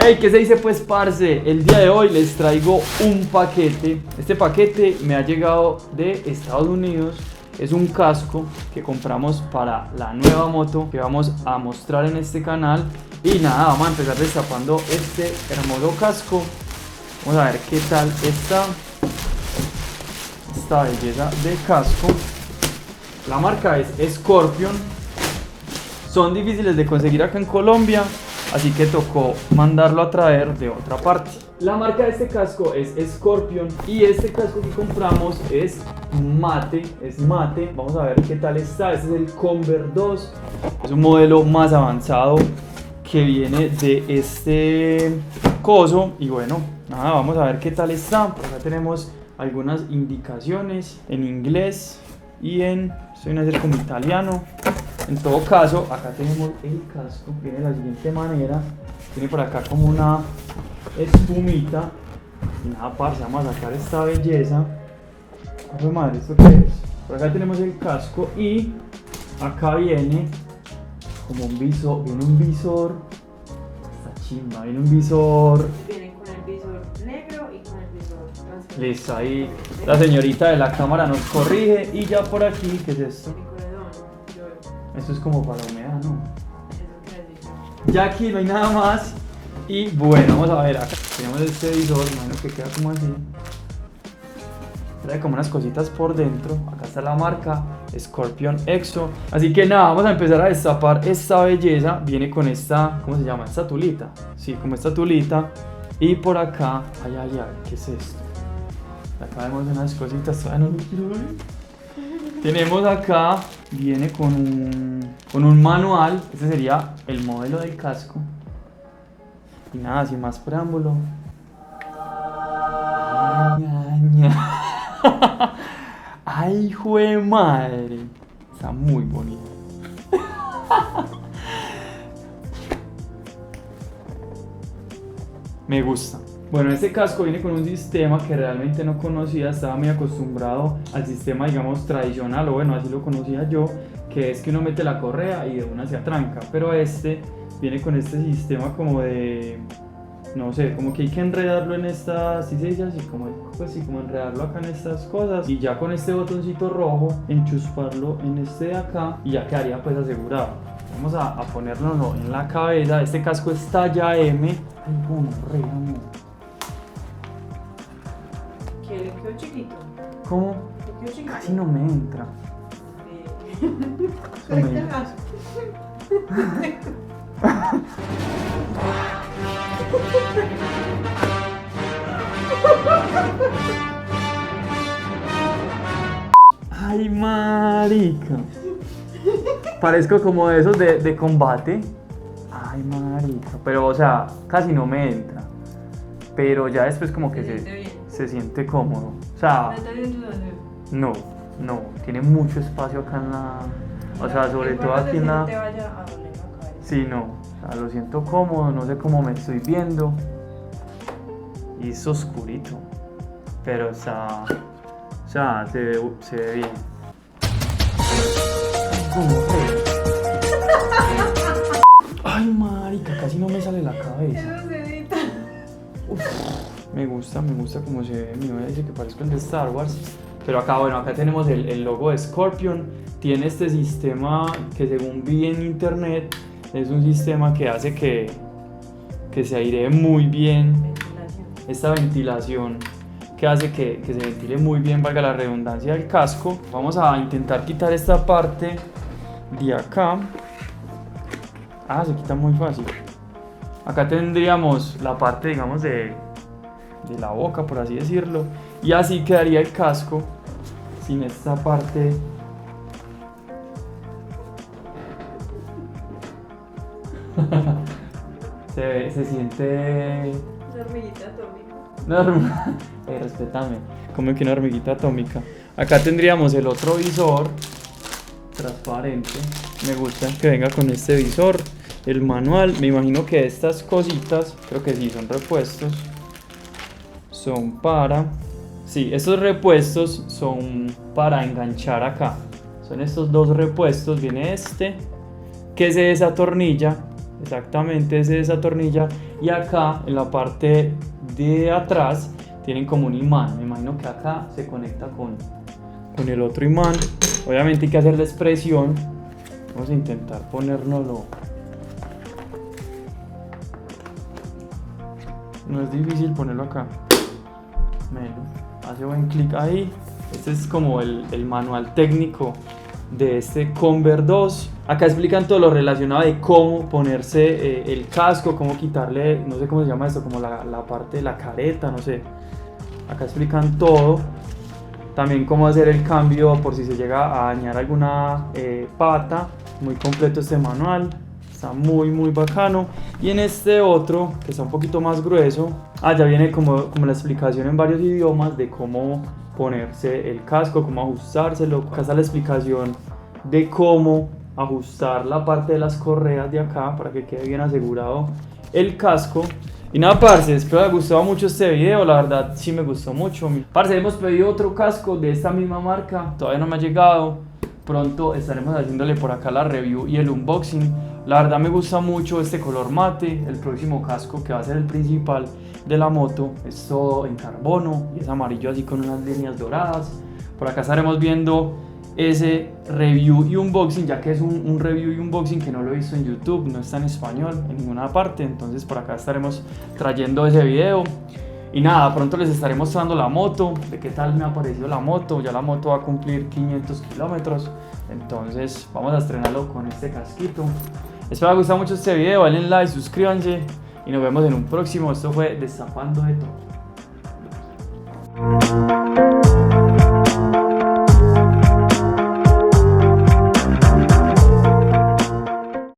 Hey, ¿qué se dice pues, parce? El día de hoy les traigo un paquete. Este paquete me ha llegado de Estados Unidos. Es un casco que compramos para la nueva moto que vamos a mostrar en este canal. Y nada, vamos a empezar destapando este hermoso casco. Vamos a ver qué tal está esta belleza de casco. La marca es Scorpion. Son difíciles de conseguir acá en Colombia, así que tocó mandarlo a traer de otra parte. La marca de este casco es Scorpion y este casco que compramos es mate. Vamos a ver qué tal está. Este es el Convert 2. Es un modelo más avanzado que viene de este coso. Y bueno, nada, vamos a ver qué tal está. Por acá tenemos algunas indicaciones en inglés y estoy en hacer como italiano. En todo caso, acá tenemos el casco, viene de la siguiente manera. Tiene por acá como una espumita. Y nada, parce, vamos a sacar esta belleza. ¡Ay, madre! ¿Esto qué es? Por acá tenemos el casco y acá viene como un visor. Viene un visor. Esta chimba, viene un visor. Viene con el visor negro y con el visor transparente. Listo, ahí la señorita de la cámara nos corrige. Y ya por aquí, ¿qué es esto? Esto es como para la humedad, ¿no? Ya aquí no hay nada más. Y bueno, vamos a ver acá. Tenemos este visor, imagino que queda como así. Trae como unas cositas por dentro. Acá está la marca Scorpion Exo. Así que nada, vamos a empezar a destapar esta belleza. Viene con esta, ¿cómo se llama? Esta tulita. Sí, como esta tulita. Y por acá, ay, ¿qué es esto? Acá vemos unas cositas, todavía no lo quiero ver. Tenemos acá, viene con un manual. Este sería el modelo del casco. Y nada, sin más preámbulo. Ay, jue madre. Está muy bonito. Me gusta. Bueno, este casco viene con un sistema que realmente no conocía, estaba muy acostumbrado al sistema, digamos, tradicional, o bueno, así lo conocía yo, que es que uno mete la correa y de una se atranca, pero este viene con este sistema como de, no sé, como que hay que enredarlo en estas, ¿sí se dice así? Como, pues sí, como enredarlo acá en estas cosas, y ya con este botoncito rojo, enchusparlo en este de acá, y ya quedaría pues asegurado. Vamos a ponerlo en la cabeza. Este casco es talla M. Ay, bueno, ¿Qué le quedó chiquito? ¿Cómo? ¿Le quedó chiquito? Casi no me entra. Ay, marica. Parezco como de esos de combate. Ay, marica. Pero, o sea, casi no me entra. Pero ya después como que se siente cómodo. O sea, no, tiene mucho espacio acá en la... O sea, sobre todo aquí en la... Sí, no, o sea, lo siento cómodo, no sé cómo me estoy viendo. Y es oscurito. Pero, o sea, se ve bien. Ay, marica, casi no me sale la cabeza. Uf, me gusta como se ve. Mi novia dice que parezco el de Star Wars. Pero acá, bueno, acá tenemos el logo de Scorpion. Tiene este sistema que, según vi en internet, es un sistema que hace que se airee muy bien. Esta ventilación que hace que se ventile muy bien, valga la redundancia, del casco. Vamos a intentar quitar esta parte de acá. Se quita muy fácil. Acá tendríamos la parte, digamos, de la boca, por así decirlo. Y así quedaría el casco sin esta parte. se siente... Una hormiguita atómica. Respétame. Como que una hormiguita atómica. Acá tendríamos el otro visor transparente. Me gusta que venga con este visor. El manual, me imagino que estas cositas, creo que sí, son repuestos. Son para... Sí, estos repuestos son para enganchar acá. Son estos dos repuestos. Viene este, que se desatornilla exactamente se desatornilla, y acá en la parte de atrás tienen como un imán. Me imagino que acá se conecta con el otro imán. Obviamente hay que hacerle presión. Vamos a intentar ponérnoslo. No es difícil ponerlo acá. Hace buen clic ahí. Este es como el manual técnico de este Conver 2. Acá explican todo lo relacionado de cómo ponerse el casco, cómo quitarle, no sé cómo se llama esto, como la parte de la careta, no sé. Acá explican todo. También cómo hacer el cambio por si se llega a dañar alguna pata. Muy completo este manual. Está muy bacano. Y en este otro, que está un poquito más grueso, ya viene como la explicación en varios idiomas de cómo ponerse el casco, cómo ajustárselo. Acá está la explicación de cómo ajustar la parte de las correas de acá para que quede bien asegurado el casco. Y nada, parce, espero que les gustado mucho este video. La verdad sí me gustó mucho. Parce, hemos pedido otro casco de esta misma marca, todavía no me ha llegado. Pronto estaremos haciéndole por acá la review y el unboxing. La verdad me gusta mucho este color mate. El próximo casco, que va a ser el principal de la moto, es todo en carbono y es amarillo así con unas líneas doradas. Por acá estaremos viendo ese review y unboxing, ya que es un review y unboxing que no lo he visto en YouTube, no está en español en ninguna parte. Entonces por acá estaremos trayendo ese video. Y nada, pronto les estaré mostrando la moto, de qué tal me ha parecido la moto. Ya la moto va a cumplir 500 kilómetros, entonces vamos a estrenarlo con este casquito. Espero que les haya gustado mucho este video, denle like, suscríbanse y nos vemos en un próximo. Esto fue Destapando de Todo.